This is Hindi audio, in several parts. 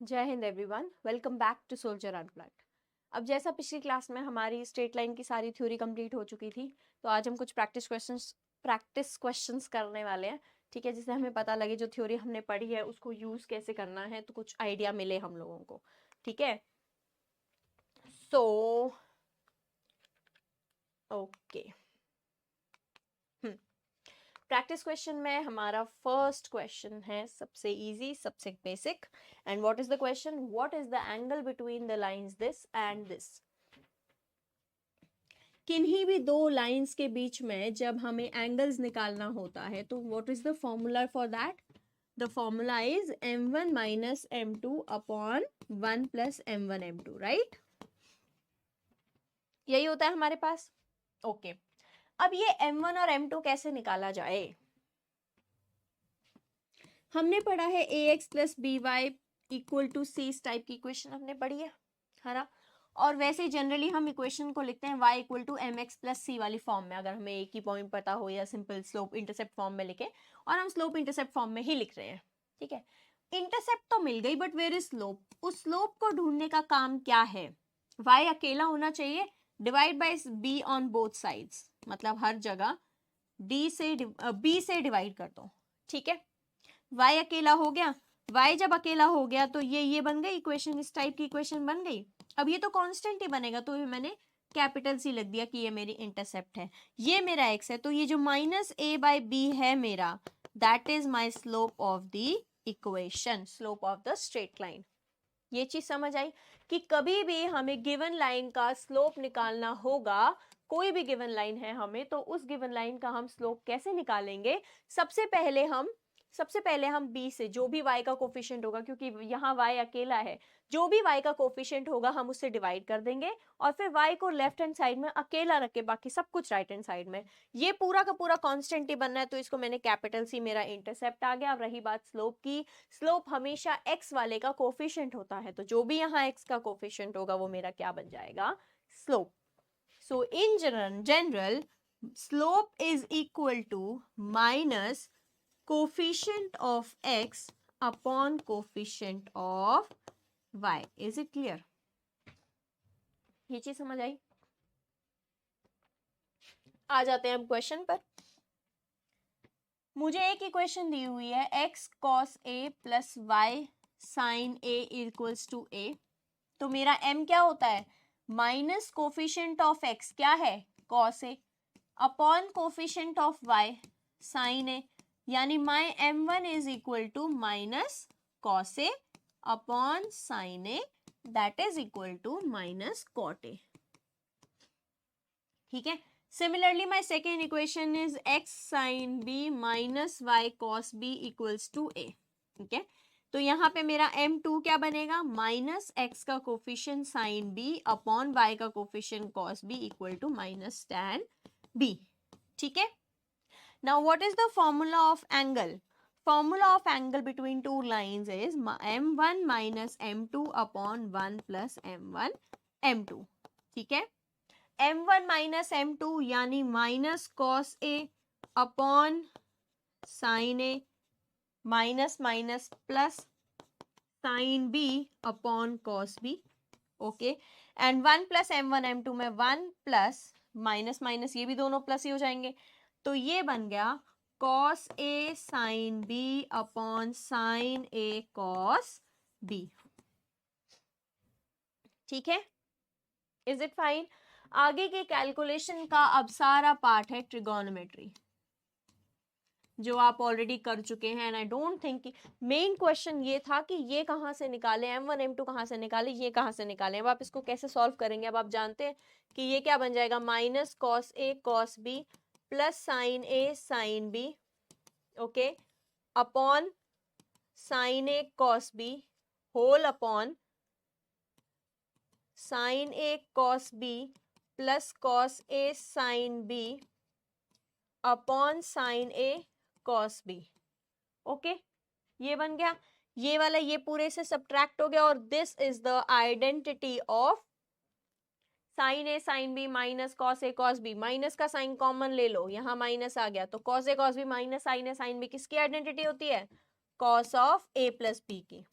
जय हिंद everyone, welcome back to soldier unplugged. अब जैसा पिछली क्लास में हमारी स्ट्रेट लाइन की सारी थ्योरी कंप्लीट हो चुकी थी, तो आज हम कुछ प्रैक्टिस क्वेश्चंस करने वाले हैं। ठीक है, जिससे हमें पता लगे जो थ्योरी हमने पढ़ी है उसको यूज कैसे करना है, तो कुछ आइडिया मिले हम लोगों को। ठीक है, सो ओके। प्रैक्टिस क्वेश्चन में हमारा फर्स्ट क्वेश्चन है सबसे इजी, सबसे basic. And what is the question? What is the angle between the lines this and this? किन्हीं भी दो लाइंस के बीच में जब हमें एंगल्स निकालना होता है तो what is the formula for that? The formula is m1 minus m2 upon 1 plus m1 m2, right? यही होता है हमारे पास। ओके, अब ये m1 और m2 कैसे निकाला जाए? हमने पढ़ा है ax plus B Y equal to C, इस टाइप की इक्वेशन हमने पढ़ी है ना? और वैसे जनरली हम इक्वेशन को लिखते हैं y equal to M X plus C वाली फॉर्म में, अगर हमें एक ही पॉइंट पता हो, या सिंपल स्लोप इंटरसेप्ट फॉर्म में लिखे, और हम स्लोप इंटरसेप्ट फॉर्म में ही लिख रहे हैं। ठीक है, इंटरसेप्ट तो मिल गई, बट वेयर इज स्लोप? उस स्लोप को ढूंढने का काम क्या है? y अकेला होना चाहिए, divide by b on both sides, मतलब हर जगह b से डिवाइड कर दो। ठीक है, y अकेला हो गया, y जब अकेला हो गया तो ये बन गई इक्वेशन, इस टाइप की इक्वेशन बन गई। अब ये तो कांस्टेंट ही बनेगा, तो मैंने कैपिटल सी लिख दिया कि ये मेरी इंटरसेप्ट है, ये मेरा x है, तो ये जो माइनस a बाई बी है मेरा, that is my slope of the equation, slope of the straight line. ये चीज समझ आई कि कभी भी हमें गिवन लाइन का स्लोप निकालना होगा, कोई भी गिवन लाइन है हमें, तो उस गिवन लाइन का हम स्लोप कैसे निकालेंगे? सबसे पहले हम b से जो भी y का कोफिशिएंट होगा, क्योंकि यहाँ y अकेला है, जो भी y का कोफिशिएंट होगा हम उससे डिवाइड कर देंगे, और फिर y को लेफ्ट हैंड साइड में अकेला रख के बाकी सब कुछ राइट हैंड साइड में। ये पूरा का पूरा कांस्टेंट ही बनना है, तो इसको मैंने कैपिटल सी, मेरा इंटरसेप्ट आ गया। अब रही बात स्लोप की, स्लोप हमेशा x वाले का कोफिशिएंट होता है, तो जो भी यहाँ x का कोफिशिएंट होगा वो मेरा क्या बन जाएगा? Slope. So in general slope is equal to minus coefficient of x upon coefficient of y. Is it clear? ये चीज समझ आई? आ जाते हैं हम क्वेश्चन पर। मुझे एक इक्वेशन दी हुई है x cos a plus y sin a equals to a, तो मेरा m क्या होता है? माइनस कोफिशिएंट ऑफ x क्या है? cos a upon coefficient of y sin a, यानी my m1 is equal to minus cos a अपॉन sin a, that is equal to minus cot a। ठीक है, similarly my second equation is x sin b minus y cos b equals to a। ठीक है, तो यहाँ पे मेरा m2 क्या बनेगा? माइनस x का coefficient sin b upon y का coefficient cos b equal to minus tan b। ठीक है, now what is the formula of angle? Formula of angle between two lines is m1 minus m2 upon 1 plus m1 m2। ठीक है, m1 माइनस m2 यानी minus cos A upon sine A, minus minus plus sine B upon cos B. Okay, and 1 plus m1 m2 में 1 प्लस माइनस माइनस, ये भी दोनों प्लस ही हो जाएंगे, तो ये बन गया cos A sine B upon sine A cos B. ठीक है, इज इट फाइन? आगे के कैलकुलेशन का अब सारा पार्ट है ट्रिगोनोमेट्री, जो आप ऑलरेडी कर चुके हैं। एंड आई डोंट थिंक कि मेन क्वेश्चन ये था कि ये कहाँ से निकाले, m1 m2 कहाँ से निकाले, ये कहाँ से निकाले। अब आप इसको कैसे सॉल्व करेंगे? अब आप जानते हैं कि ये क्या बन जाएगा? Minus cos A cos B plus sine A sine B, okay, upon sine A cos B whole upon sine A cos B plus cos A sine B upon sine A cos B. Okay, ये बन गया, ये वाला ये पूरे से सब्ट्रैक्ट हो गया, और this is the identity of sine A sine B minus cos A cos B. Minus का साइन कॉमन ले लो, यहां माइनस आ गया, तो cos A cos B minus sine A sine B किसकी आइडेंटिटी होती है? Cos of A plus B की।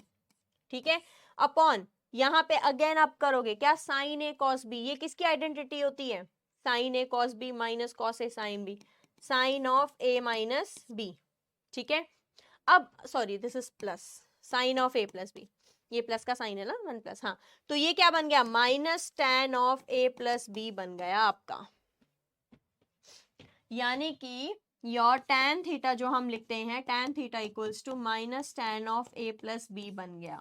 ठीक है, अपॉन यहाँ पे अगेन आप करोगे क्या, साइन ए कॉस बी, ये किसकी आइडेंटिटी होती है, sine A cos B minus cos A sine B, sine of A minus B, ठीक है। अब sorry this is plus, sine of A plus B, ये प्लस का साइन है ना, 1 प्लस, हाँ, तो ये क्या बन गया, minus tan of A plus B बन गया आपका, यानी कि योर tan थीटा जो हम लिखते हैं, tan theta equals to minus tan of A plus B बन गया,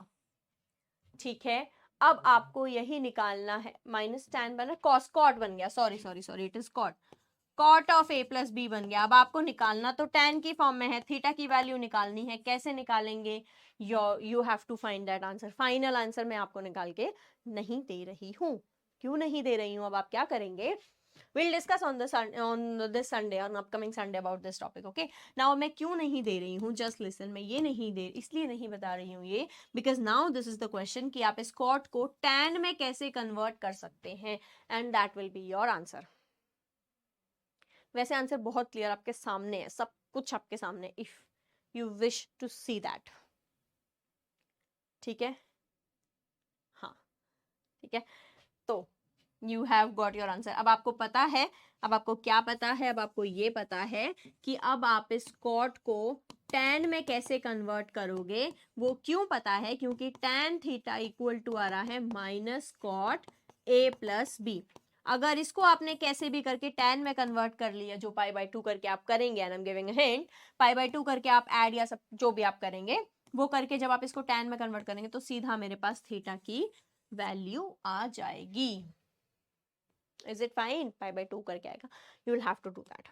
ठीक है। अब आपको यही निकालना है, माइनस टेन बना, कॉस कॉट बन गया, sorry sorry sorry it is cot, cot of A plus B बन गया। अब आपको निकालना तो tan की फॉर्म में है, थीटा की वैल्यू निकालनी है, कैसे निकालेंगे, you have to find that answer. Final answer मैं आपको निकाल के नहीं दे रही हूँ, क्यों नहीं दे रही हूँ, अब आप क्या करेंगे, we'll discuss on this Sunday, on upcoming Sunday about this topic, okay? Now मैं क्यों नहीं दे रही हूँ, just listen, मैं ये नहीं दे, इसलिए नहीं बता रही हूँ ये, because now this is the question कि आप इस cot को tan में कैसे convert कर सकते हैं, and that will be your answer. वैसे आंसर बहुत क्लियर आपके सामने है, सब कुछ आपके सामने, if you wish to see that, ठीक है, हाँ, ठीक है, तो you have got your answer. अब आपको पता है, अब आपको क्या पता है, अब आपको ये पता है कि अब आप इस कॉट को tan में कैसे कन्वर्ट करोगे, वो क्यों पता है, क्योंकि tan थीटा इक्वल टू आ रहा है minus cot a plus B. अगर इसको आपने कैसे भी करके tan में कन्वर्ट कर लिया, जो पाई बाय 2 करके आप करेंगे, and I am giving a hint, pi by 2 करके आप ऐड या सब जो भी आप करेंगे वो करके जब आप इसको tan में कन्वर्ट करेंगे तो सीधा मेरे पास थीटा की वैल्यू आ जाएगी। Is it fine? Pi by 2 करके आएगा, you will have to do that,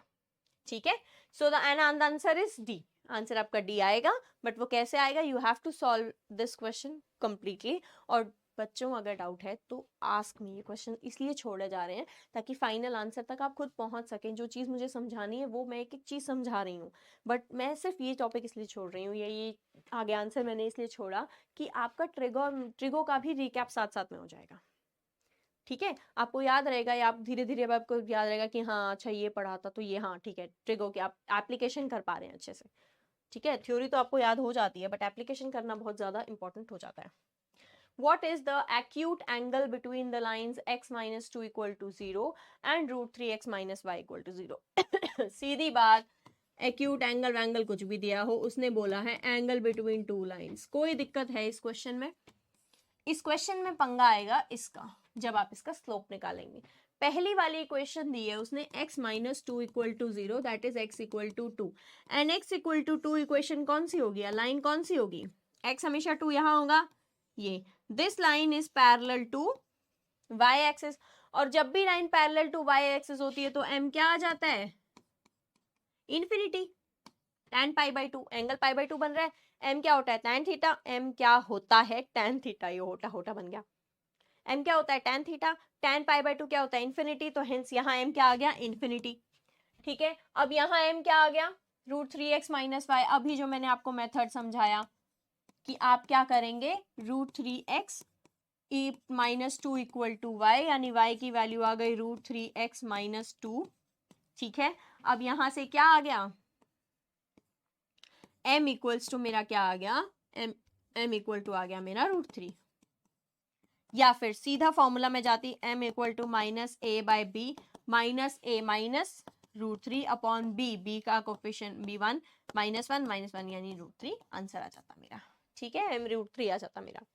ठीक है। So the answer is D, answer आपका D आएगा, बट वो कैसे आएगा, you have to solve this question completely। और बच्चों अगर डाउट है तो आस्क मी, ये क्वेश्चन इसलिए छोड़े जा रहे हैं ताकि फाइनल आंसर तक आप खुद पहुंच सकें। जो चीज़ मुझे समझानी है वो मैं एक एक चीज़ समझा रही हूँ, बट मैं सिर्फ ये टॉपिक इसलिए छोड़ रही हूँ, ये आगे आंसर मैंने इसलिए छोड़ा कि आपका ट्रिगो का भी रिकैप साथ साथ में हो जाएगा, ठीक है, आपको याद रहेगा, या आप धीरे धीरे आपको याद रहेगा कि हाँ अच्छा ये पढ़ा था तो ये, हाँ ठीक है, ट्रिगो की आप एप्लीकेशन कर पा रहे हैं अच्छे से, ठीक है। थ्योरी तो आपको याद हो जाती है, बट एप्लीकेशन करना बहुत ज्यादा इंपॉर्टेंट हो जाता है। What is the acute angle between the lines x minus 2 equal to 0 and root 3x minus y equal to 0? सीधी बात, एक्यूट एंगल वैंगल कुछ भी दिया हो, उसने बोला है एंगल बिटवीन टू लाइंस। कोई दिक्कत है इस क्वेश्चन में? इस क्वेश्चन में पंगा आएगा इसका जब आप इसका स्लोप निकालेंगे। पहली वाली इक्वेशन दी है उसने x minus 2 equal to 0, that is x equal to 2, and x equal to 2 equation कौन सी होगी, लाइन कौन सी होगी, x हमेशा 2 यहां होगा, ये this line is parallel to y axis, और जब भी line parallel to y axis होती है तो m क्या आ जाता है, infinity, tan pi by 2, angle pi by 2 बन रहा है, m क्या होता है tan थीटा, m क्या होता है tan थीटा, ये होटा होटा बन गया, m क्या होता है tan theta, tan pi by 2 क्या होता है इन्फिनिटी, तो हेंस यहाँ m क्या आ गया, इन्फिनिटी, ठीक है। अब यहाँ m क्या आ गया, √3x माइनस वाई। अभी जो मैंने आपको मेथड समझाया कि आप क्या करेंगे, √3x e minus 2 equal to Y, यानी y की वैल्यू आ गई √3x माइनस 2, ठीक है। अब यहां से क्या आ गया, m इक्वल्स टू मेरा क्या आ गया, m इक्वल टू आ गया मेरा √3, या फिर सीधा फॉर्मूला में जाती, m equal to minus a by B minus a minus √3 upon b का कोफिशिएंट b1 -1 यानी √3, आंसर आ जाता मेरा, ठीक है, m √3 आ जाता मेरा।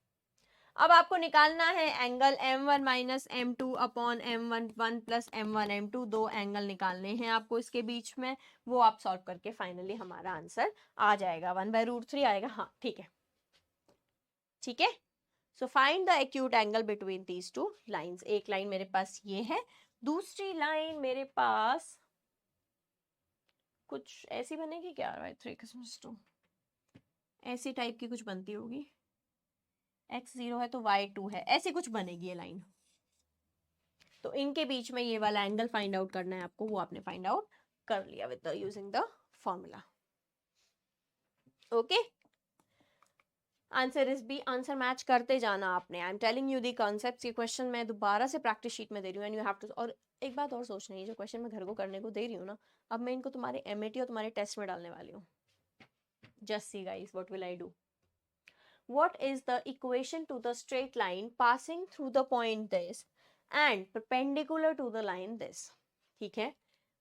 अब आपको निकालना है angle m1 minus m2 upon m1 plus m1 m2, दो एंगल निकालने हैं आपको इसके बीच में, वो आप सॉल्व करके फाइनली हमारा आंसर आ जाएगा, 1/√3 आएगा, हाँ ठीक है, ठीक है। So find the acute angle between these two lines. एक लाइन मेरे पास ये है, दूसरी लाइन मेरे पास कुछ ऐसी बनेगी क्या, y3 ऐसी टाइप की कुछ बनती होगी, x0 है तो y2 है, ऐसी कुछ बनेगी ये लाइन। तो इनके बीच में ये वाला एंगल फाइंड आउट करना है आपको, वो आपने फाइंड आउट कर लिया with the using the formula, okay. Answer is B, answer match करते जाना आपने, I am telling you the concepts. ये क्वेश्चन मैं दोबारा से प्रैक्टिस शीट में दे रही हूँ, एंड यू हैव टू। और एक बात और सोचना है, जो क्वेश्चन मैं घर को करने को दे रही हूँ ना, अब मैं इनको तुम्हारे एमएटी और तुम्हारे टेस्ट में डालने वाली हूँ। Just see guys what will I do, what is the equation to the straight line passing through the point this and perpendicular to the line this. ठीक है,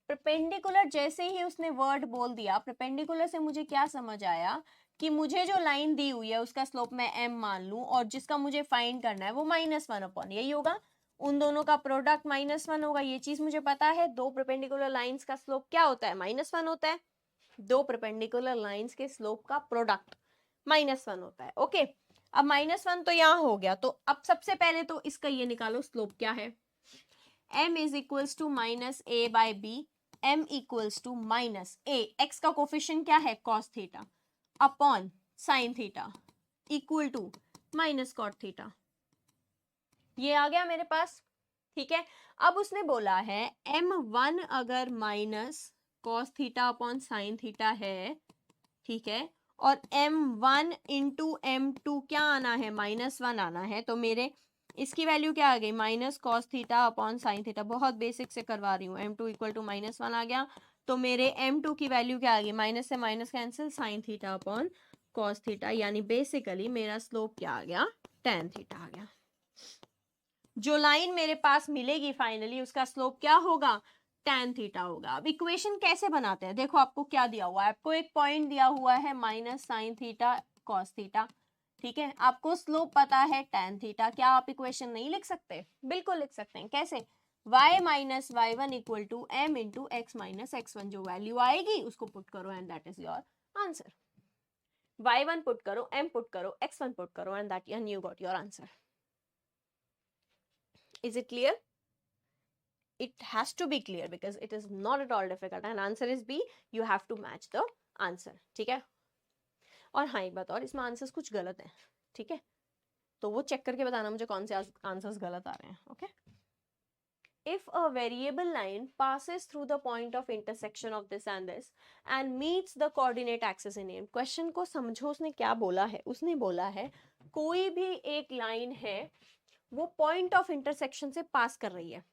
परपेंडिकुलर जैसे ही उसने वर्ड बोल दिया, परपेंडिकुलर से मुझे क्या समझ आया कि मुझे जो लाइन दी हुई है उसका स्लोप मैं m मान लूं और जिसका मुझे फाइंड करना है वो -1 अपॉन यही होगा, उन दोनों का प्रोडक्ट -1 होगा। ये चीज मुझे पता है, दो परपेंडिकुलर लाइंस का स्लोप क्या होता है, -1 होता है। दो परपेंडिकुलर लाइंस के स्लोप का प्रोडक्ट -1 होता है। ओके, अब -1 तो यहाँ हो गया, तो अब सबसे पहले तो इसका ये निकालो स्लोप क्या है। m is equals to -a/b, m equals to -a, x का कोफिशिएंट क्या है cos theta upon sin theta equal to -cot theta. ये आ गया मेरे पास, ठीक है। अब उसने बोला है m1 अगर -cos theta upon sin theta है, ठीक है, और m1 इंटू m2 क्या आना है, -1 आना है, तो मेरे इसकी वैल्यू क्या आ गई, -cos theta upon sin theta. बहुत बेसिक से करवा रही हूँ, m2 इक्वल टू -1 आ गया, तो मेरे m2 की वैल्यू क्या आ गई, माइनस से minus cancel, sin theta upon cos theta, यानी बेसिकली मेरा स्लोप क्या आ गया, tan थीटा आ गया। जो लाइन मेरे पास मिलेगी फाइनली उसका स्लोप क्या होगा, tan थीटा होगा। अब इक्वेशन कैसे बनाते हैं, देखो आपको क्या दिया हुआ है, आपको एक पॉइंट दिया हुआ है -sin थीटा cos थीटा, ठीक है, आपको स्लोप पता है tan थीटा, क्या आप इक्वेशन नहीं लिख सकते, बिल्कुल लिख सकते हैं। कैसे, y minus y1 equal to m into X minus x1, जो वैल्यू आएगी उसको पुट करो and that is your answer. y1 put करो, m पुट करो, x1 पुट करो and that and you got your answer. Is it clear? It has to be clear because it is not at all difficult and answer is B. You have to match the answer. ठीक है, और हाँ एक बात और, इसमें आंसर्स कुछ गलत हैं, ठीक है, तो वो चेक करके बताना मुझे कौन से आंसर्स गलत आ रहे हैं। Okay, if a variable line passes through the point of intersection of this and this and meets the coordinate axis in it, question को समझो उसने क्या बोला है, उसने बोला है कोई भी एक लाइन है वो पॉइंट ऑफ इंटरसेक्शन से पास कर रही है।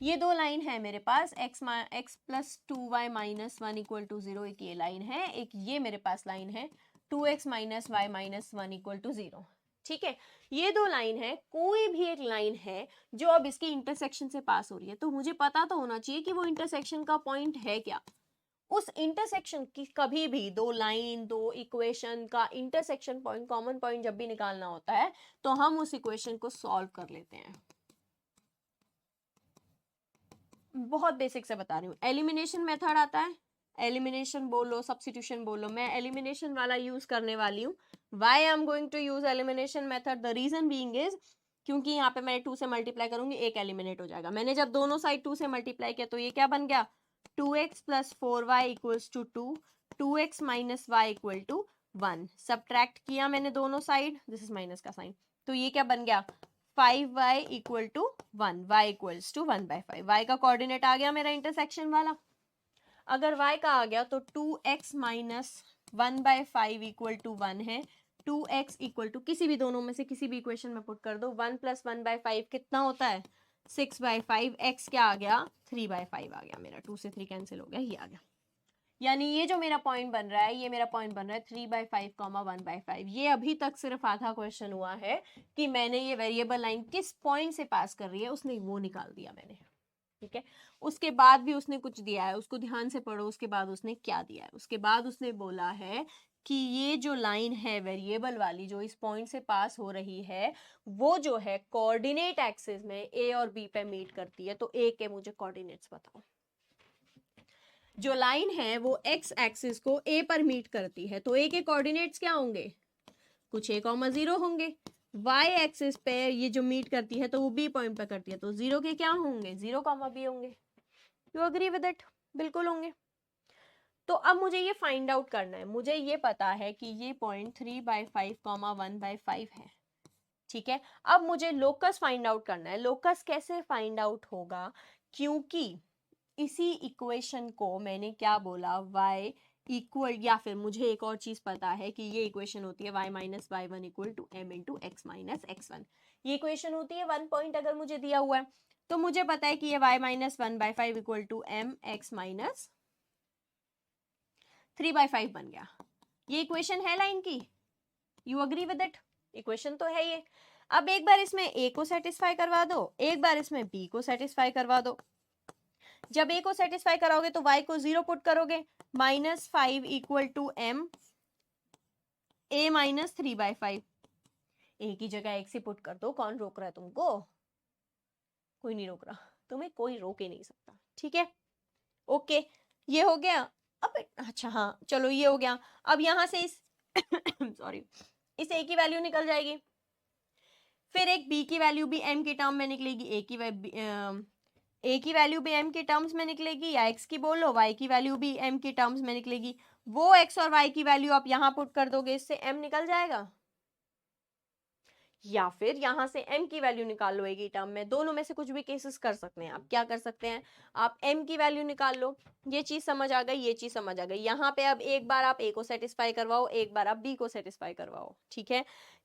ये दो लाइन है मेरे पास, x plus 2y minus 1 equal to 0, एक ये लाइन है, एक ये मेरे पास लाइन है 2x minus y minus 1 equal to 0, ठीक है। ये दो लाइन है, कोई भी एक लाइन है जो अब इसकी इंटरसेक्शन से पास हो रही है, तो मुझे पता तो होना चाहिए कि वो इंटरसेक्शन का पॉइंट है क्या। उस इंटरसेक्शन की कभी भी दो लाइन, दो इक्वेशन का इंटरसेक्शन पॉइंट, कॉमन पॉइंट जब भी निकालना होता है तो हम उस इक्वेशन को सॉल्व कर लेते हैं। बहुत बेसिक से बता रही हूँ, एलिमिनेशन मेथड आता है, एलिमिनेशन बोलो, सब्स्टिट्यूशन बोलो, मैं एलिमिनेशन वाला यूज करने वाली हूँ। Why I am going to use elimination method, the reason being is क्योंकि यहाँ पे मैं 2 से मल्टीप्लाई करूंगी, एक एलिमिनेट हो जाएगा। मैंने जब दोनों साइड 2 से मल्टीप्लाई किया तो ये क्या बन गया, 2x plus 4y equals to 2, 2x minus y equal to 1। Subtract किया मैंने दोनों साइड, दिस इज माइनस का साइन, तो ये क्या बन गया, 5y equal to 1, y equals to 1/5। y का कोऑर्डिनेट आ गया मेरा इंटरसेक्शन वाला। अगर y का आ गया तो 2x माइनस 1/5 इक्वल टू 1 है, 2x इक्वल टू किसी भी दोनों में से किसी भी इक्वेशन में पुट कर दो, 1 प्लस 1/5 कितना होता है 6/5, x क्या आ गया 3/5 आ गया मेरा, 2 से 3 कैंसिल हो गया, ये आ गया। यानी ये जो मेरा पॉइंट बन रहा है, ये मेरा पॉइंट बन रहा है 3/5, 1/5। ये अभी तक सिर्फ आधा क्वेश्चन हुआ है कि मैंने ये वेरिएबल लाइन किस पॉइंट से पास कर रही है, उसने वो निकाल दिया मैंने, ठीक है। उसके बाद भी उसने कुछ दिया है, उसको ध्यान से पढ़ो, उसके बाद उसने क्या दिया है। उसके बाद उसने बोला है कि ये जो लाइन है वेरिएबल वाली जो इस पॉइंट से पास हो रही है, वो जो है कोऑर्डिनेट एक्सिस में ए और बी पे मीट करती है, तो ए के मुझे कोऑर्डिनेट्स बताओ। जो लाइन है वो एक्स एक्सिस को ए पर मीट करती है, तो ए के कोऑर्डिनेट्स क्या होंगे, कुछ a, 0 होंगे। y एक्सिस पे ये जो मीट करती है तो वो b पॉइंट पे करती है, तो 0 के क्या होंगे, 0, b होंगे। यू अग्री विद इट, बिल्कुल होंगे। तो अब मुझे ये फाइंड आउट करना है, मुझे ये पता है कि ये पॉइंट 3/5, 1/5 है, ठीक है। अब मुझे लोकस फाइंड आउट करना है। लोकस कैसे फाइंड आउट होगा, क्योंकि इसी इक्वेशन को मैंने क्या बोला, y इक्वल, या फिर मुझे एक और चीज पता है कि ये इक्वेशन होती है y minus y1 equal to m into X minus x1। ये इक्वेशन होती है 1 पॉइंट अगर मुझे दिया हुआ है, तो मुझे पता है कि ये y minus 1/5 equal to m x minus 3/5 बन गया। ये इक्वेशन है लाइन की, you agree with it? Equation तो है ये। अब एक बार इसमें ए को सेटिस्फाई करवा दो, एक बार इसमें बी को सेटिस्फाई करवा दो। जब ए को सेटिस्फाई कराओगे तो वाई को 0 पुट करोगे, -5 इक्वल टू एम ए -3/5। ए की जगह एक से पुट कर दो, कौन रोक रहा है तुमको? कोई नहीं रोक रहा, तुम्हें कोई रोक ही नहीं सकता, ठीक है? ओके, ये हो गया। अब अच्छा हाँ चलो ये हो गया। अब यहां से इस सॉरी इस ए की वैल्यू निकल जाएगी, फिर एक बी की वैल्यू भी एम की टर्म में निकलेगी, ए की वैल्यू भी एम के टर्म्स में निकलेगी, या एक्स की बोलो, वाई की वैल्यू भी एम के टर्म्स में निकलेगी। वो एक्स और वाई की वैल्यू आप यहां पुट कर दोगे, इससे एम निकल जाएगा, या फिर यहां से m की वैल्यू निकाल लो एक ही टर्म में। दोनों में से कुछ भी केसेस कर सकते हैं। आप क्या कर सकते हैं, आप m की वैल्यू निकाल लो। ये चीज समझ आ गई, ये चीज समझ आ गई। यहाँ पे अब एक बार आप a को सेटिस्फाई करवाओ, एक बार आप b को सेटिस्फाई करवाओ, ठीक है?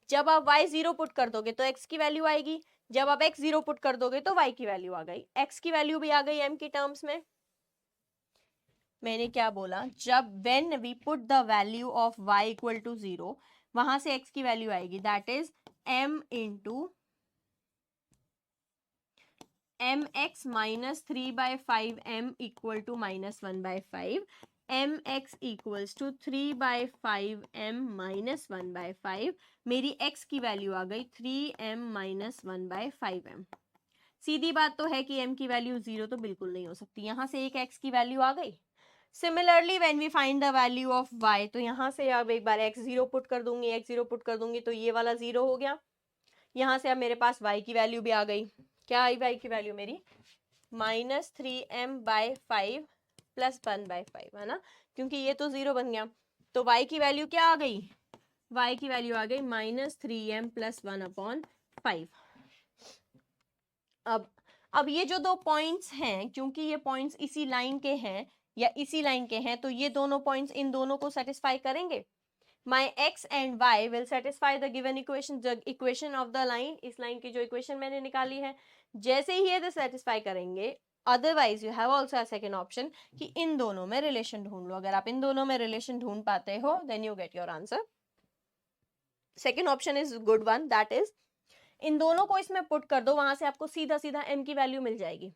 जब आप y 0 पुट कर दोगे तो x की वैल्यू आएगी, जब आप x 0 पुट कर दोगे तो y की वैल्यू आ गई, x की वैल्यू भी आ गई m की टर्म्स में। मैंने क्या बोला, जब when we put the value of y equal to 0, वहां से x की वैल्यू आएगी, that is m into M X -3/5 m equal to -1/5, M X equals to 3/5 m -1/5। मेरी x की वैल्यू आ गई 3m -1/5 m। सीधी बात तो है कि m की वैल्यू 0 तो बिल्कुल नहीं हो सकती, यहां से एक x की वैल्यू आ गई। Similarly when we find the value of y, तो यहां से अब एक बार x 0 पुट कर दूंगी, x 0 पुट कर दूंगी तो ये वाला 0 हो गया। यहां से अब मेरे पास y की वैल्यू भी आ गई। क्या आई y की वैल्यू मेरी? -3m/5 प्लस 1/5, है ना, क्योंकि ये तो 0 बन गया। तो y की वैल्यू क्या आ गई? y की वैल्यू आ गई -3m प्लस 1/5। अब ये जो दो पॉइंट्स हैं, क्योंकि ये पॉइंट्स इसी लाइन के हैं या इसी लाइन के हैं, तो ये दोनों पॉइंट्स इन दोनों को सेटिस्फाई करेंगे। My x and y will satisfy the given equation, the equation of the line, इस लाइन की जो इक्वेशन मैंने निकाली है। जैसे ही ये सेटिस्फाई करेंगे, otherwise you have also a second option कि इन दोनों में रिलेशन ढूंढ लो। अगर आप इन दोनों में रिलेशन ढूंढ पाते हो then you get your answer. Second option is good one, that is इन दोनों को इसमें पुट कर दो, वहां से आपको सीधा सीधा m की वैल्यू मिल जाएगी।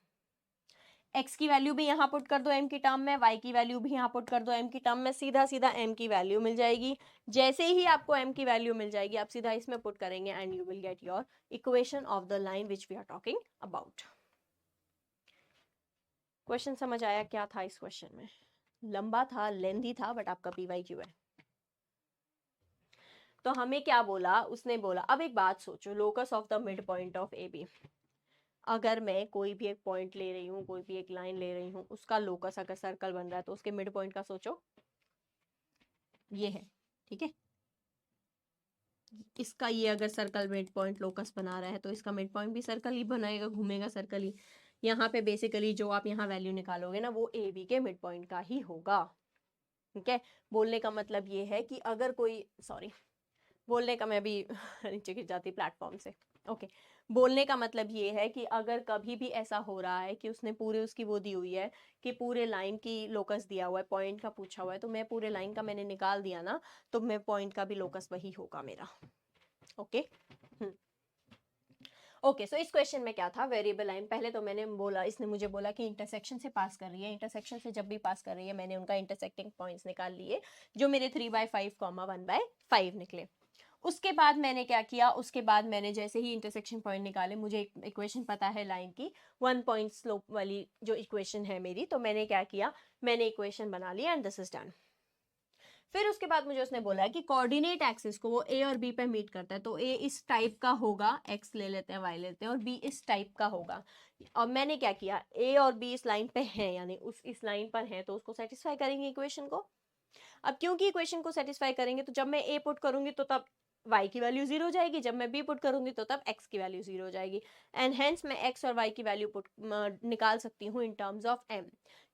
x की वैल्यू भी यहाँ पुट कर दो m की टर्म में, y की वैल्यू भी यहाँ पुट कर दो m की टर्म में, सीधा सीधा m की वैल्यू मिल जाएगी। जैसे ही आपको m की वैल्यू मिल जाएगी, आप सीधा इसमें पुट करेंगे and you will get your equation of the line which we are talking about. Question समझ आया क्या था इस क्वेश्चन में? लंबा था, लेंथी था, बट आपका PYQ है। तो हमें क्या बोला उसने? बोला अब एक बात सोचो, locus of the mid point of AB। अगर मैं कोई भी एक पॉइंट ले रही हूँ, कोई भी एक लाइन ले रही हूँ, उसका लोकस अगर सर्कल बन रहा है तो उसके मिड पॉइंट का सोचो, ये है, ठीक है? इसका ये अगर सर्कल मिड पॉइंट लोकस बना रहा है तो इसका मिड पॉइंट भी सर्कल ही बनाएगा, घूमेगा सर्कल ही। यहाँ पे बेसिकली जो आप यहाँ वैल्यू निकालोगे ना, वो AB के मिड पॉइंट का ही होगा, ठीक है? बोलने का मतलब ये है कि अगर कोई, सॉरी बोलने का, मैं भी नीचे गिर जाती प्लेटफॉर्म से, ओके। बोलने का मतलब ये है कि अगर कभी भी ऐसा हो रहा है कि उसने पूरे उसकी वो दी हुई है कि पूरे लाइन की लोकस दिया हुआ है, पॉइंट का पूछा हुआ है, तो मैं पूरे लाइन का मैंने निकाल दिया ना, तो मैं पॉइंट का भी लोकस वही होगा मेरा, ओके। ओके, सो इस क्वेश्चन में क्या था, वेरिएबल लाइन। पहले तो मैंने बोला, इसने मुझे बोला कि इंटरसेक्शन से पास कर रही है, इंटरसेक्शन से जब भी पास कर रही है मैंने उनका इंटरसेक्टिंग पॉइंट्स निकाल लिए, जो मेरे 3/5, 1/5 निकले। उसके बाद मैंने क्या किया, उसके बाद मैंने जैसे ही इंटरसेक्शन पॉइंट निकाले, मुझे एक इक्वेशन पता है लाइन की, 1 पॉइंट स्लोप वाली जो इक्वेशन है मेरी, तो मैंने क्या किया, मैंने इक्वेशन बना ली एंड दिस इज डन। फिर उसके बाद मुझे उसने बोला कि कोऑर्डिनेट एक्सिस को वो ए और बी पे मीट करता है, तो ए इस टाइप का होगा, एक्स ले लेते हैं, वाई लेते हैं, और बी इस टाइप का होगा। और मैंने क्या किया, ए और बी इस लाइन पे हैं, यानी इस लाइन पर हैं, तो उसको सेटिस्फाई करेंगे इक्वेशन को। अब क्योंकि इक्वेशन को सेटिस्फाई करेंगे, तो जब मैं ए पुट करूंगी तो तब y की वैल्यू 0 हो जाएगी, जब मैं b पुट करूंगी तो तब x की वैल्यू 0 हो जाएगी, एंड हेंस मैं x और y की वैल्यू पुट निकाल सकती हूँ इन टर्म्स ऑफ m।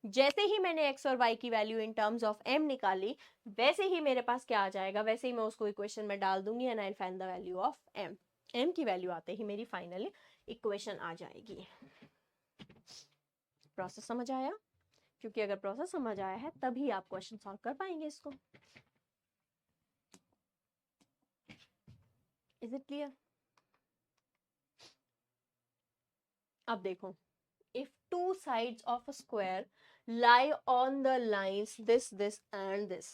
जैसे ही मैंने x और y की value in terms of m निकाली, वैसे ही मेरे पास क्या आ जाएगा, वैसे ही मैं उसको इक्वेशन में डाल दूंगी and I find the value of m। m की वैल्यू आते ही मेरी फाइनल इक्वेशन आ जाएगी। प्रोसेस समझ आया? क्योंकि अगर प्रोसेस समझ आया है तभी आप क्वेश्चन सॉल्व कर पाएंगे इसको। Is it clear? अब देखो, if two sides of a square lie on the lines this and this,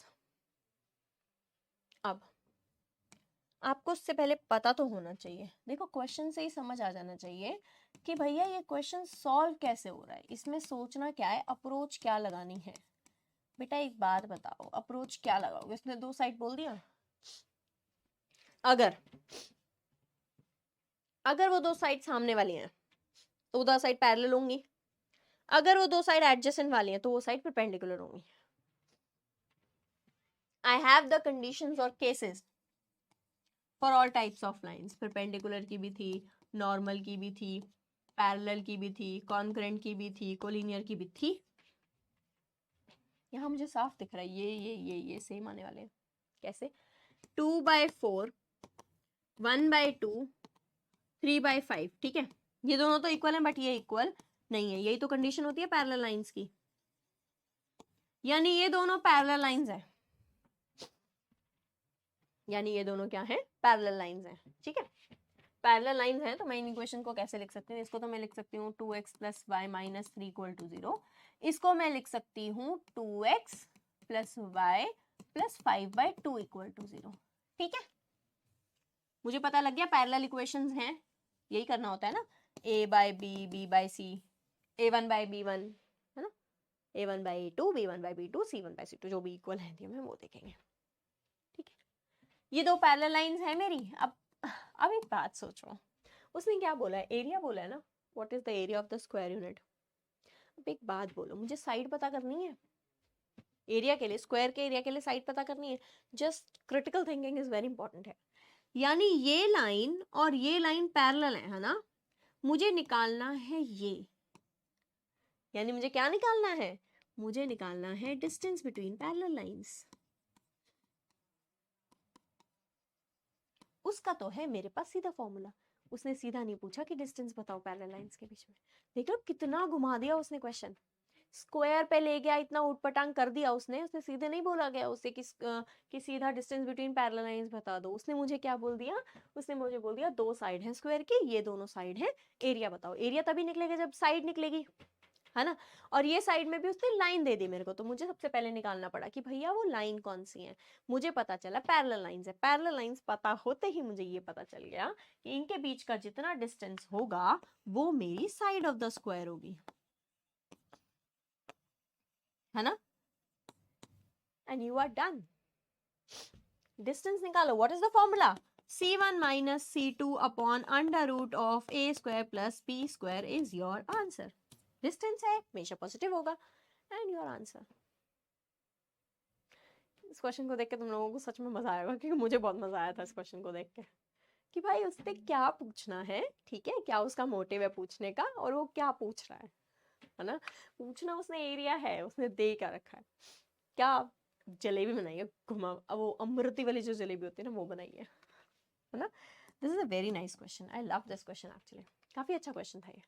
अब आपको उससे पहले पता तो होना चाहिए, देखो क्वेश्चन से ही समझ आ जाना चाहिए कि भैया ये क्वेश्चन सॉल्व कैसे हो रहा है, इसमें सोचना क्या है, अप्रोच क्या लगानी है। बेटा एक बात बताओ, अप्रोच क्या लगाओगे? इसने दो साइड बोल दिया, अगर वो दो साइड सामने वाली हैं तो दो साइड पैरेलल होंगी, अगर वो दो साइड एडजेसेंट वाली हैं तो वो साइड परपेंडिकुलर होंगी। आई हैव द कंडीशंस और cases for all types of lines, perpendicular की भी थी, नॉर्मल की भी थी, पैरेलल की भी थी, कॉन्करेंट की भी थी, कोलिनियर की भी थी। यहाँ मुझे साफ दिख रहा है ये सेम आने वाले हैं। कैसे? 2/4, 1/2, 3/5, ठीक है, ये दोनों तो इक्वल हैं बट ये इक्वल नहीं है, यही तो कंडीशन होती है पैरेलल लाइंस की, यानी ये दोनों पैरेलल लाइंस हैं, यानी ये दोनों क्या है? पैरेलल लाइंस हैं, ठीक है। पैरेलल लाइंस हैं तो मैं इन इक्वेशन को कैसे लिख सकती हूँ? इसको तो मैं लिख सकती हूँ 2x + y - 3 = 0, इसको मैं लिख सकती हूँ 2x + y + 5/2 = 0, ठीक है। मुझे पता लग गया पैरेलल इक्वेशंस हैं, यही करना होता है ना, a/b, b/c, a1/b1, है ना, a1/a2, b1/b2, c1/c2, जो भी इक्वल है हम वो देखेंगे, ठीक है। ये दो पैरेलल लाइंस है मेरी। अब एक बात सोचो, उसने क्या बोला है? एरिया बोला है ना, what is the area of the square unit. अब एक बात बोलो, मुझे साइड पता करनी है एरिया के लिए, स्क्वायर के एरिया के लिए साइड पता करनी है। Just critical thinking is very important है। यानी ये लाइन और ये लाइन पैरेलल है ना, मुझे निकालना है ये, यानी मुझे क्या निकालना है? मुझे निकालना है डिस्टेंस बिटवीन पैरेलल लाइंस। उसका तो है मेरे पास सीधा फॉर्मूला, उसने सीधा नहीं पूछा कि डिस्टेंस बताओ पैरेलल लाइंस के बीच में। देख लो कितना घुमा दिया उसने क्वेश्चन, स्क्वायर पे ले गया, इतना उटपटांग कर दिया उसने सीधे नहीं बोला गया उससे कि सीधा डिस्टेंस बिटवीन पैरेलल लाइंस बता दो। उसने मुझे क्या बोल दिया? उसने मुझे बोल दिया दो साइड है स्क्वायर की, ये दोनों साइड है, एरिया बताओ। एरिया तभी निकलेगा जब साइड निकलेगी, है ना। और ये साइड में भी उसने लाइन दे दी मेरे को, तो मुझे सबसे पहले निकालना पड़ा कि भैया वो लाइन कौन सी है। मुझे पता चला पैरेलल लाइंस है। पैरेलल लाइंस पता होते ही मुझे ये पता चल गया कि इनके बीच का जितना डिस्टेंस होगा वो मेरी साइड ऑफ द स्क्वायर होगी, है ना। And you are done. Distance निकालो। What is the formula? c1 - c2 upon √of a square plus b square is your answer. Distance है, हमेशा पॉजिटिव होगा, एंड योर आंसर। इस क्वेश्चन को देख के तुम लोगों को सच में मजा आएगा, क्योंकि मुझे बहुत मजा आया था इस क्वेश्चन को देख के कि भाई उसने क्या पूछना है, ठीक है, क्या उसका मोटिव है पूछने का, और वो क्या पूछ रहा है ना। पूछना उसने एरिया है, उसने दे क्या रखा है, क्या जलेबी बनाई है घुमा, अब वो अमृति वाली जो जलेबी होती है ना वो बनाई है ना। This is a very nice question, I love this question actually, काफी अच्छा क्वेश्चन था ये।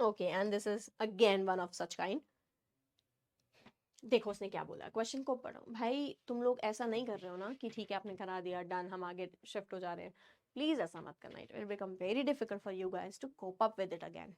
Okay, and this is again one of such kind. देखो उसने क्या बोला, क्वेश्चन को पढ़ो भाई। तुम लोग ऐसा नहीं कर रहे हो ना कि ठीक है आपने करा दिया, डन, हम आगे शिफ्ट हो जा रहे हैं। प्लीज ऐसा मत करना, it will become very difficult for you guys to cope up with it again,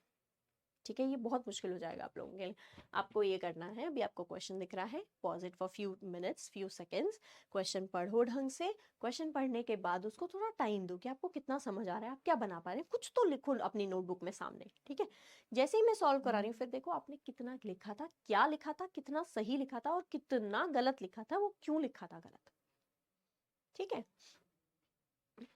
ठीक है। ये बहुत मुश्किल हो जाएगा आप लोगों के लिए। आपको ये करना है, अभी आपको क्वेश्चन दिख रहा है, pause it for few minutes, few seconds, question पढ़ो ढंग से। क्वेश्चन पढ़ने के बाद उसको थोड़ा टाइम दो कि आपको कितना समझ आ रहा है, आप क्या बना पा रहे हैं, कुछ तो लिखो अपनी नोटबुक में सामने, ठीक है। जैसे ही मैं सॉल्व करा रही हूँ फिर देखो आपने कितना लिखा था, क्या लिखा था, कितना सही लिखा था और कितना गलत लिखा था, वो क्यों लिखा था गलत, ठीक है।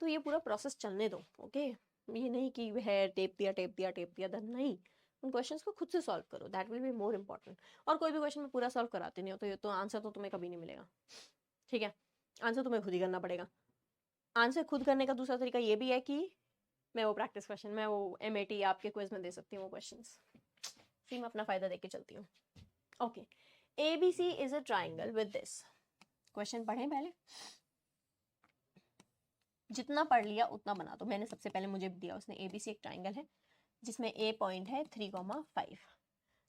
तो ये पूरा प्रोसेस चलने दो, ओके। ये नहीं कि है टेप दिया टेप दिया टेप दिया, नहीं, उन क्वेश्चंस को खुद से सॉल्व करो, that will be more important. और कोई भी क्वेश्चन में पूरा सॉल्व कराते नहीं हो तो ये तो आंसर तो तुम्हें कभी नहीं मिलेगा, ठीक है। आंसर तुम्हें खुद ही करना पड़ेगा। आंसर खुद करने का दूसरा तरीका ये भी है कि मैं वो प्रैक्टिस क्वेश्चन, मैं वो MAT आपके क्विज में दे सकती हूँ वो क्वेश्चंस, फिर मैं अपना फायदा देख के चलती हूँ। Okay, ABC is a triangle with this. Question पढ़ें पहले, जितना पढ़ लिया उतना बना दो। मैंने सबसे पहले मुझे दिया उसने ABC एक ट्राइंगल है जिसमें A पॉइंट है 3,5।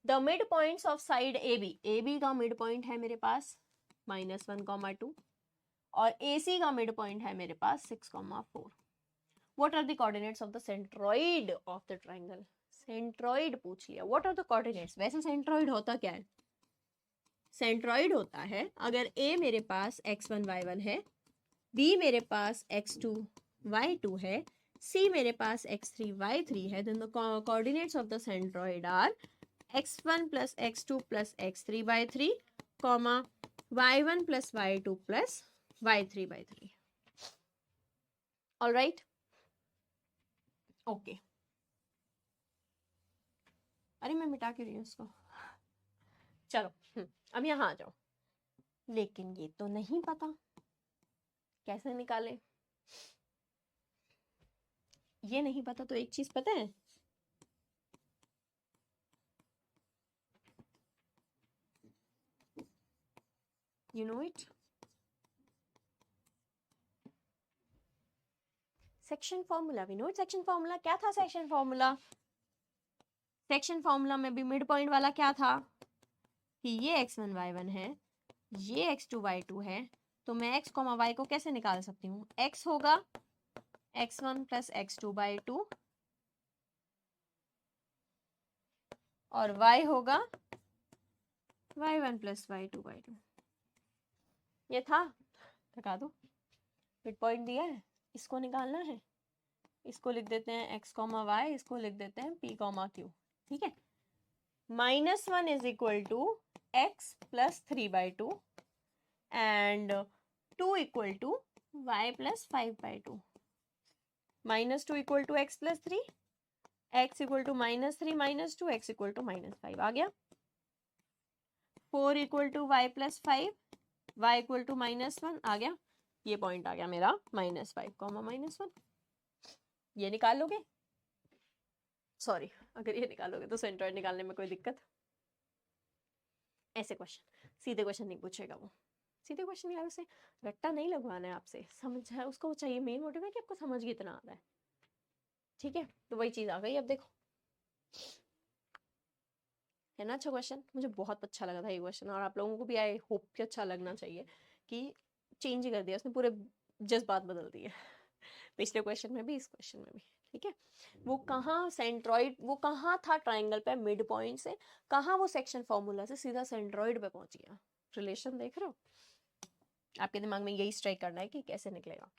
The mid points of side AB, AB का मिड पॉइंट है मेरे पास -1,2, और AC का मिड पॉइंट है मेरे पास 6,4. What are the coordinates of the centroid of the triangle? Centroid पूछ लिया. What are the coordinates? वैसे सेंट्रॉइड होता क्या है? सेंट्रॉइड होता है अगर A मेरे पास x1 y1 है, B मेरे पास x2 y2 है, C मेरे पास x3 y3 है, then the coordinates of the centroid are x1 plus x2 plus x3 by 3, comma y1 plus y2 plus y3 by 3. All right? Okay. अरे मैं मिटा क्यों रही हूँ इसको? चलो अब यहाँ आ जाओ. लेकिन ये तो नहीं पता कैसे निकाले. ये नहीं पता तो एक चीज पता है, you know it, section formula. We know section formula. क्या था सेक्शन फॉर्मूला? सेक्शन फॉर्मूला में भी मिड पॉइंट वाला क्या था कि ये x1 y1 है, ये x2 y2 है, तो मैं x, y को कैसे निकाल सकती हूँ? x होगा x1 प्लस x2 बाई 2 और y होगा y1 प्लस y2 बाई 2. ये था. लगा दो. मिड पॉइंट दिया है, इसको निकालना है. इसको लिख देते हैं x, y, इसको लिख देते हैं p, q. ठीक है. -1 is equal to x plus 3 by 2 and 2 equal to y plus 5 by 2. -2 equal to x plus 3, x equal to -3 -2, x equal to -5 आ गया. 4 equal to y plus 5, y equal to -1 आ गया. ये पॉइंट आ गया मेरा -5, -1. ये निकाल लोगे? सॉरी, अगर ये निकालोगे तो सेंट्रॉइड निकालने में कोई दिक्कत? ऐसे क्वेश्चन, सीधे क्वेश्चन नहीं पूछेगा वो. सीधे क्वेश्चन यार उसे रट्टा नहीं लगवाना है आपसे. समझ है उसको चाहिए, मेन मोटिव है कि आपको समझ कितना आ रहा है. ठीक है, तो वही चीज आ गई. अब देखो, है ना अच्छा क्वेश्चन. मुझे बहुत अच्छा लगा था ये क्वेश्चन और आप लोगों को भी आई होप कि अच्छा लगना चाहिए कि चेंज ही कर दिया उसने, पूरे जज्बात बदल दिए. पिछले क्वेश्चन में भी, इस क्वेश्चन में भी. ठीक है, वो कहाँ सेंट्रॉइड, वो कहाँ था ट्राइंगल पे मिड पॉइंट से, कहाँ वो सेक्शन फॉर्मूला से सीधा सेंट्रॉइड पे पहुंच गया. रिलेशन देख रहे हो? आपके दिमाग में यही स्ट्राइक करना है कि कैसे निकलेगा.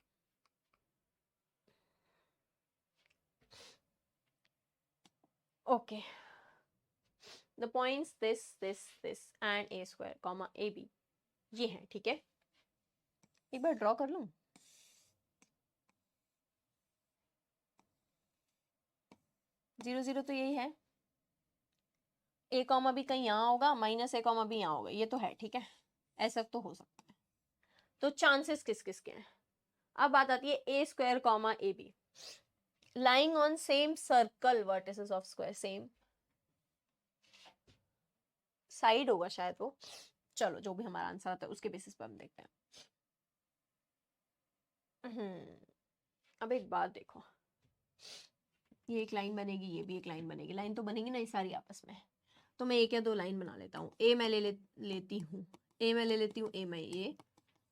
Okay, the points this this this and a square comma ab ये है. ठीक है, एक बार ड्रॉ कर लूं. जीरो जीरो तो यही है. a कॉमा भी कहीं यहाँ होगा, -a कॉमा भी यहाँ होगा, ये तो है. ठीक है, ऐसा तो हो सकता है. तो चांसेस किस किस के हैं? अब बात आती है a square comma ab lying on same circle vertices of square. Same side होगा शायद वो. चलो जो भी हमारा आंसर आता है उसके बेसिस पर हम देखते हैं. अब एक बात देखो, ये एक लाइन बनेगी, ये भी एक लाइन बनेगी. लाइन तो बनेगी ना ये सारी आपस में. तो मैं एक या दो लाइन बना लेता हूँ. ए मैं लेती हूँ, ए मैं ले लेती हूँ, ए मैं ए,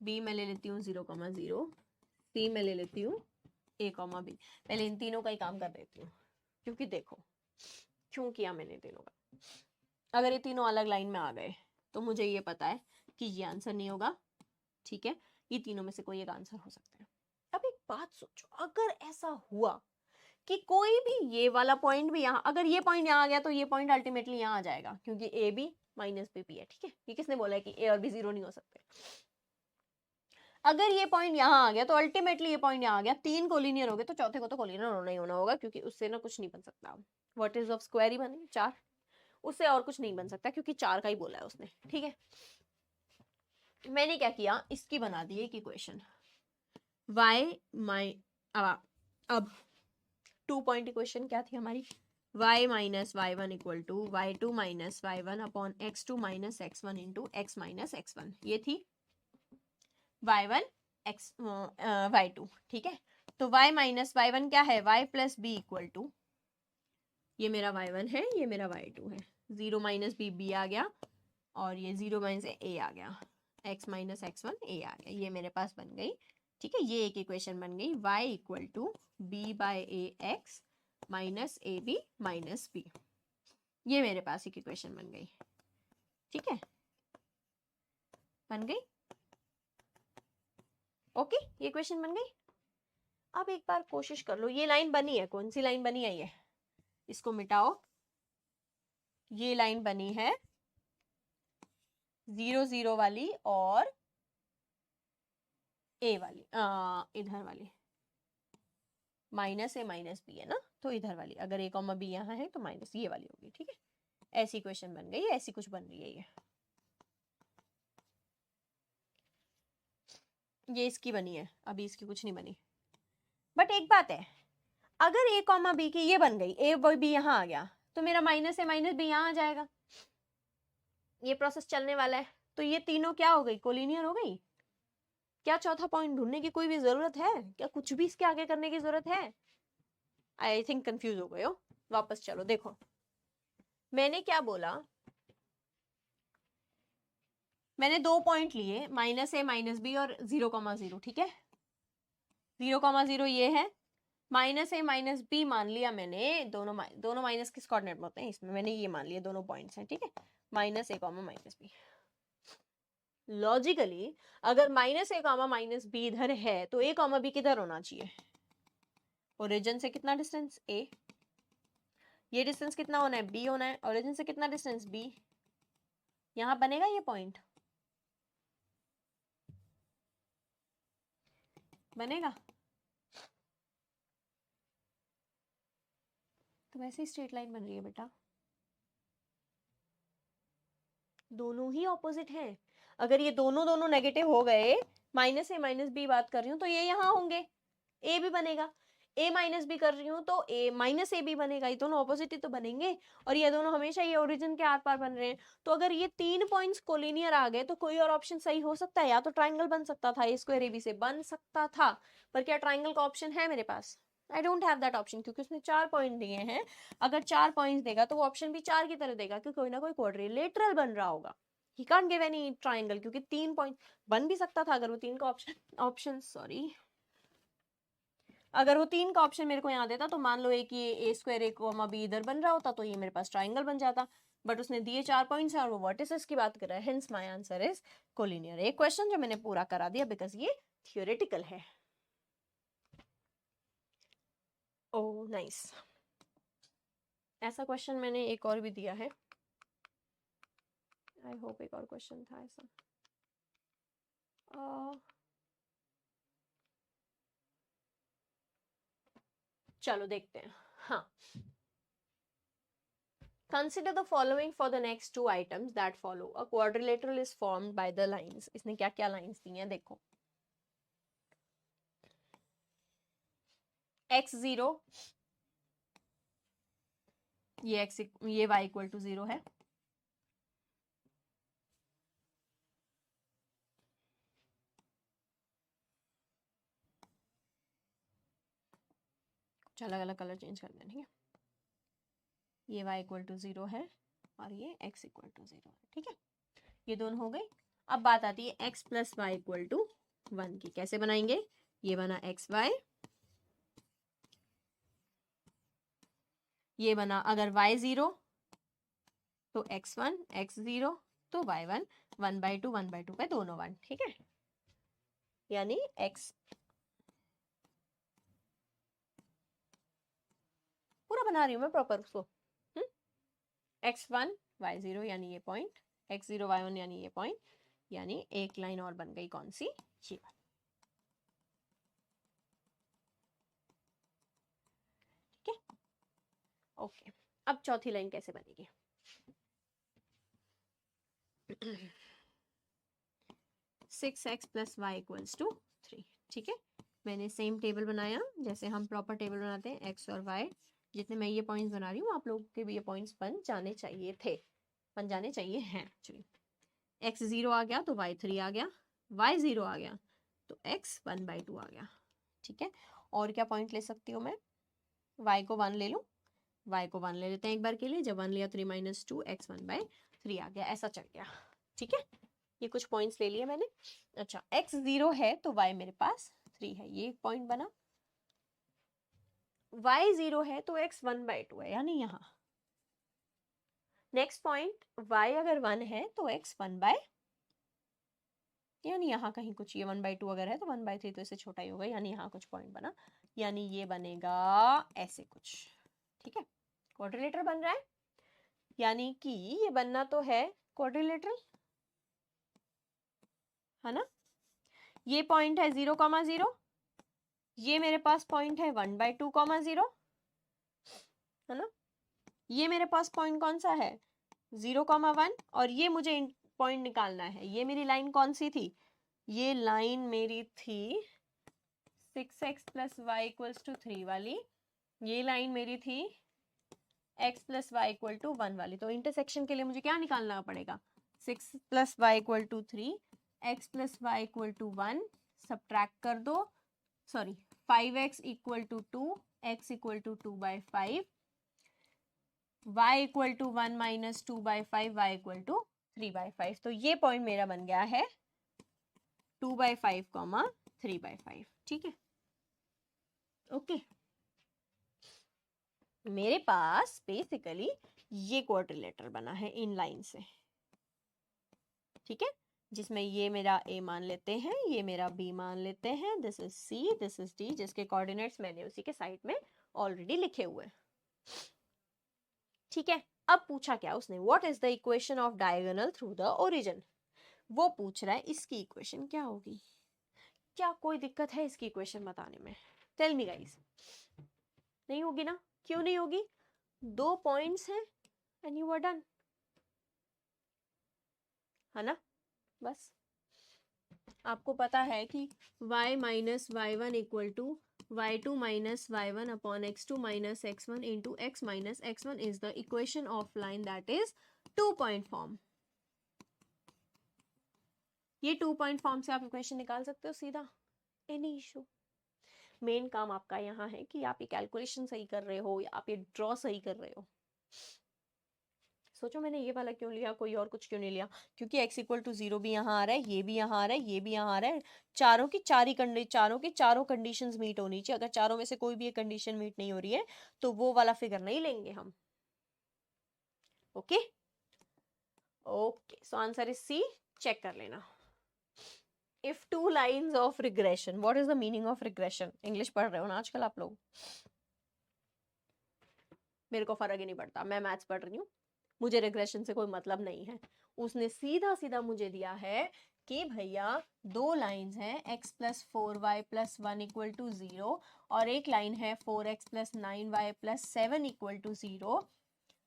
बी मैं ले लेती हूँ 0,0, सी मैं ले लेती हूँ a, b. पहले इन तीनों का ही काम कर देती हूँ, क्योंकि देखो क्यों किया मैंने तीनों का. अगर ये तीनों अलग लाइन में आ गए तो मुझे ये पता है कि ये आंसर नहीं होगा. ठीक है, ये तीनों में से कोई एक आंसर हो सकता है. अब एक बात सोचो, अगर ऐसा हुआ कि कोई भी ये वाला पॉइंट भी यहाँ, अगर ये पॉइंट यहाँ आ गया तो ये पॉइंट अल्टीमेटली यहाँ आ जाएगा, क्योंकि A B minus B P है. ठीक है, ये किसने बोला है कि ए और बी जीरो नहीं हो सकते? अगर ये पॉइंट यहाँ आ गया तो अल्टीमेटली ये पॉइंट यहाँ आ गया. तीन कोलिनियर हो गए तो चौथे को तो कोलिनियर होना ही होना होगा, क्योंकि उससे ना कुछ नहीं बन सकता. वर्टिस ऑफ स्क्वायर ही बने 4, उससे और कुछ नहीं बन सकता, क्योंकि 4 का ही बोला है उसने. ठीक है, मैंने क्या किया, इसकी बना दी एक इक्वेशन. y माइ अब 2 पॉइंट इक्वेशन क्या थी हमारी? y minus y1 equal to y2 minus y1 upon x2 minus x1 into x minus x1. ये थी y1 x y2. ठीक है, तो y माइनस y1 क्या है? y plus b equal to, ये मेरा y1 है, ये मेरा y2 है. 0 माइनस b आ गया और ये 0 माइनस a आ गया. x माइनस एक्स वन ए आ गया, ये मेरे पास बन गई। ठीक है, ये एक इक्वेशन बन गई, y equal to B by A X minus A B minus B, ये मेरे पास एक इक्वेशन बन गई। ठीक है, बन गई। ओके, ये इक्वेशन बन गई। अब एक बार कोशिश कर लो, ये लाइन बनी है, कौन सी लाइन बनी है ये, इसको मिटाओ। ये लाइन बनी है 0 0 वाली और ए वाली, इधर वाली माइनस ए माइनस बी है ना, तो इधर वाली, अगर ए कॉमा बी यहाँ है तो माइनस ये वाली होगी। ठीक है, ऐसी इक्वेशन बन गई, ऐसी कुछ बन रही है ये इसकी बनी है, अभी इसकी कुछ नहीं बनी। बट एक बात है, अगर ए कॉमा बी की ये बन गई, ए बी यहाँ आ गया, तो मेरा माइनस ए माइनस बी यहाँ आ जाएगा, ये प्रोसेस चलने वाला है। तो ये तीनों क्या हो गई, कोलिनियर हो गई। क्या चौथा पॉइंट ढूंढने की कोई भी जरूरत है क्या, कुछ भी इसके आगे करने की जरूरत है? आई थिंक कंफ्यूज हो गए हो। वापस चलो, देखो मैंने क्या बोला, मैंने 2 पॉइंट लिए, माइनस ए माइनस बी और 0,0। ठीक है, 0,0 ये है, माइनस ए माइनस बी मान लिया मैंने, दोनों माइनस किस कोऑर्डिनेट में होते हैं, इसमें मैंने ये मान लिया, दोनों पॉइंट्स हैं। ठीक है, माइनस ए कॉमा माइनस बी। लॉजिकली अगर माइनस ए कॉमा माइनस बी इधर है तो ए कॉमा बी किधर होना चाहिए, ओरिजिन से कितना डिस्टेंस ए, ये डिस्टेंस कितना होना है, बी होना है, ओरिजिन से कितना डिस्टेंस बी, यहां बनेगा ये पॉइंट, बनेगा। तो वैसे ही स्ट्रेट लाइन बन रही है बेटा, दोनों ही ऑपोजिट हैं। अगर ये दोनों दोनों नेगेटिव हो गए, माइनस ए माइनस बी बात कर रही हूँ तो ये यहाँ होंगे, ए भी बनेगा, ए माइनस बी कर रही हूँ तो ए माइनस ए भी बनेगा, ये दोनों ऑपोजिट ही तो बनेंगे। और ये दोनों हमेशा ये ओरिजिन के आर पार बन रहे हैं। तो अगर ये 3 पॉइंट्स कोलिनियर आ गए तो कोई और ऑप्शन सही हो सकता है, या तो ट्राइंगल बन सकता था, ए स्क्वायर ए बी से बन सकता था, पर क्या ट्राइंगल का ऑप्शन है मेरे पास? I don't have that option, क्योंकि उसने 4 पॉइंट दिए हैं। अगर 4 पॉइंट्स देगा तो वो ऑप्शन भी 4 की तरह देगा कि कोई ना कोई क्वाड्रिलेटरल बन रहा होगा। He can't give any triangle, क्योंकि 3 पॉइंट बन भी सकता था अगर वो 3 का ऑप्शन सॉरी अगर वो 3 का ऑप्शन मेरे को यहाँ देता, तो मान लो एक ये ए स्क्वायर ए कोमा बी इधर बन रहा होता तो ये मेरे पास ट्राइंगल बन जाता। बट उसने दिए 4 पॉइंट्स और वो वर्टिसेस की बात कर रहा है, hence my answer is collinear. एक क्वेश्चन जो मैंने पूरा करा दिया बिकॉज ये थियोरेटिकल है। ओह नाइस, ऐसा क्वेश्चन मैंने एक और भी दिया है, आई होप एक और क्वेश्चन था ऐसा। चलो देखते हैं। हाँ, consider the following for the next 2 items that follow. A quadrilateral is formed by the lines. इसने क्या क्या लाइंस दी हैं देखो, x0, ये y इक्वल टू 0 है, कुछ अलग अलग कलर चेंज कर दें। ठीक है, ये y इक्वल टू 0 है और ये x इक्वल टू 0 है। ठीक है, ये दोनों हो गई। अब बात आती है x plus Y equal to 1 की, कैसे बनाएंगे? ये बना एक्स वाई, ये बना अगर y 0 तो x1, x 0 तो y1, 1/2 1/2 पे दोनों 1। ठीक है, यानी x पूरा बना रही हूं मैं प्रॉपर उसको, x1 y0 यानी ये पॉइंट, x0 y1 यानी ये पॉइंट, यानी एक लाइन और बन गई, कौन सी? ये वाली। ठीक है, ओके। अब चौथी लाइन कैसे बनेगी? 6x plus Y equals to 3। ठीक है, मैंने सेम टेबल बनाया जैसे हम प्रॉपर टेबल बनाते हैं, x और y, जितने मैं ये पॉइंट्स बना रही हूँ आप लोगों के भी ये पॉइंट्स बन जाने चाहिए थे, बन जाने चाहिए हैं एक्चुअली। x 0 आ गया तो y 3 आ गया, y 0 आ गया तो x 1/2 आ गया। ठीक है, और क्या पॉइंट ले सकती हूँ मैं? y को 1 ले लूँ, y को 1 ले लेते हैं एक बार के लिए, जब 1 लिया 3 - 2 x 1/3 आ गया, ऐसा चल गया। ठीक है, ये कुछ पॉइंट्स ले लिए मैंने। अच्छा, x 0 है तो y मेरे पास 3 है, ये एक पॉइंट बना। y 0 है तो x 1/2 है, यानी यहाँ। नेक्स्ट पॉइंट, y अगर 1 है तो x 1/, यानी यहाँ कहीं कुछ, ये 1/2 अगर है तो 1/3 तो इससे छोटा ही होगा, यानी यहाँ कुछ पॉइंट बना, यानी ये बनेगा ऐसे कुछ। ठीक है, क्वाड्रिलेटरल बन रहा है, यानी कि ये बनना तो है क्वाड्रिलेटरल, है ना। ये पॉइंट है 0,0, ये मेरे पास पॉइंट है 1/2,0, है ना। ये मेरे पास पॉइंट कौन सा है 0,1, और ये मुझे पॉइंट निकालना है। ये मेरी लाइन कौन सी थी, ये लाइन मेरी थी 6x + y = 3 वाली, ये लाइन मेरी थी x + y = 1 वाली। तो इंटरसेक्शन के लिए मुझे क्या निकालना पड़ेगा, 6 + y = 3, x + y = 1, सब्ट्रैक्ट कर दो, sorry 5x = 2, x = 2/5, y = 1 - 2/5, y = 3/5। तो ये पॉइंट मेरा बन गया है 2/5, 3/5। ठीक है, ओके। मेरे पास बेसिकली ये क्वाड्रिलेटरल बना है इन लाइन से, ठीक है, जिसमें ये मेरा a मान लेते हैं, ये मेरा b मान लेते हैं, this is c, this is d, जिसके कोऑर्डिनेट्स मैंने उसी के साइड में ऑलरेडी लिखे हुए हैं। ठीक है, अब पूछा क्या उसने, what is the equation of diagonal through the origin. वो पूछ रहा है इसकी इक्वेशन क्या होगी। क्या कोई दिक्कत है इसकी इक्वेशन बताने में, टेल मी गाइस। नहीं होगी ना, क्यों नहीं होगी, 2 पॉइंट्स हैं एंड यू आर डन, है ना। बस आपको पता है कि y - y1 = y2 - y1 upon x2 - x1 into x - x1 is the equation of line that is 2-point form। ये 2-point फॉर्म से आप इक्वेशन निकाल सकते हो सीधा, एनी इशू। मेन काम आपका यहाँ है कि आप ये कैलकुलेशन सही कर रहे हो या आप ये ड्रॉ सही कर रहे हो। सोचो मैंने ये वाला क्यों लिया, कोई और कुछ क्यों नहीं लिया, क्योंकि x = 0 भी यहाँ आ रहा है, ये भी यहाँ आ रहा है, ये भी यहाँ आ रहा है, चारों की चारों कंडीशंस मीट होनी चाहिए। अगर चारों में से कोई भी एक कंडीशन मीट नहीं हो रही है तो वो वाला फिगर नहीं लेंगे हम। Okay okay, so answer is C, check कर लेना। If 2 lines of regression, what is the meaning of regression, English पढ़ रहे हो ना आजकल आप लोग, मेरे को फर्क ही नहीं पड़ता, मैं मैथ्स पढ़ रही हूँ, मुझे रिग्रेशन से कोई मतलब नहीं है। उसने सीधा सीधा मुझे दिया है कि भैया 2 लाइंस हैं, x + 4y + 1 = 0 और एक लाइन है 4x + 9y + 7 = 0।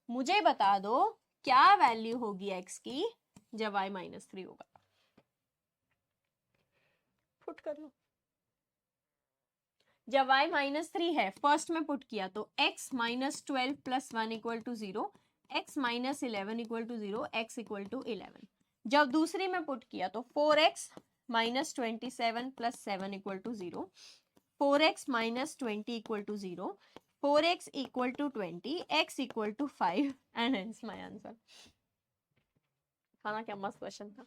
मुझे बता दो क्या वैल्यू होगी x की जब y - 3 होगा। पुट कर लो, जब y - 3 है फर्स्ट में पुट किया तो x - 12 + 1 = 0, x - 11 = 0, x = 11। जब दूसरी में पुट किया तो 4x - 27 + 7 = 0, 4x - 20 = 0, 4x = 20, x = 5 and hence my answer. खाना क्या मस्त क्वेश्चन था,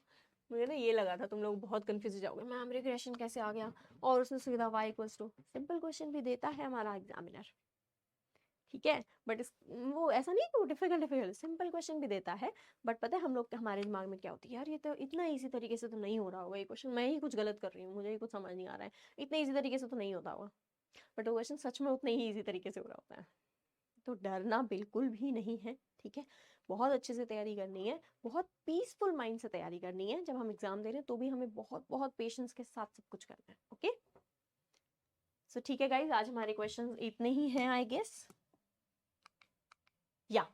मुझे ना ये लगा था तुम लोग बहुत कंफ्यूज हो जाओगे, मैम रिग्रेशन कैसे आ गया, और उसने सीधा y = सिंपल क्वेश्चन भी देता है हमारा एग्जामिनर, ठीक है, बट वो ऐसा नहीं कि वो डिफिकल्ट सिंपल क्वेश्चन भी देता है, बट पता है हम लोग हमारे दिमाग में क्या होती है, यार ये तो इतना इजी तरीके से तो नहीं हो रहा होगा ये क्वेश्चन, मैं ही कुछ गलत कर रही हूँ, मुझे ही कुछ समझ नहीं आ रहा है, इतने इजी तरीके से तो नहीं होता होगा, बट वो क्वेश्चन सच में उतने ही ईजी तरीके से हो रहा होता है। तो डरना बिल्कुल भी नहीं है, ठीक है, बहुत अच्छे से तैयारी करनी है, बहुत पीसफुल माइंड से तैयारी करनी है। जब हम एग्जाम दे रहे हैं तो भी हमें बहुत बहुत पेशेंस के साथ सब कुछ करना है। ओके, सो ठीक है गाइज, आज हमारे क्वेश्चंस इतने ही हैं आई गेस, या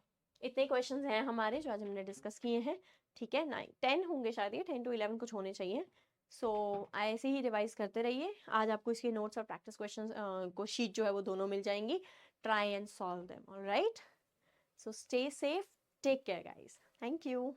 इतने क्वेश्चंस हैं हमारे जो आज हमने डिस्कस किए हैं, ठीक है। 10 होंगे शायद, ये 10 to 11 कुछ होने चाहिए। सो ऐसे ही रिवाइज करते रहिए, आज आपको इसके नोट्स और प्रैक्टिस क्वेश्चंस को शीट जो है वो दोनों मिल जाएंगी, try and solve them, alright. So stay safe, take care guys, thank you.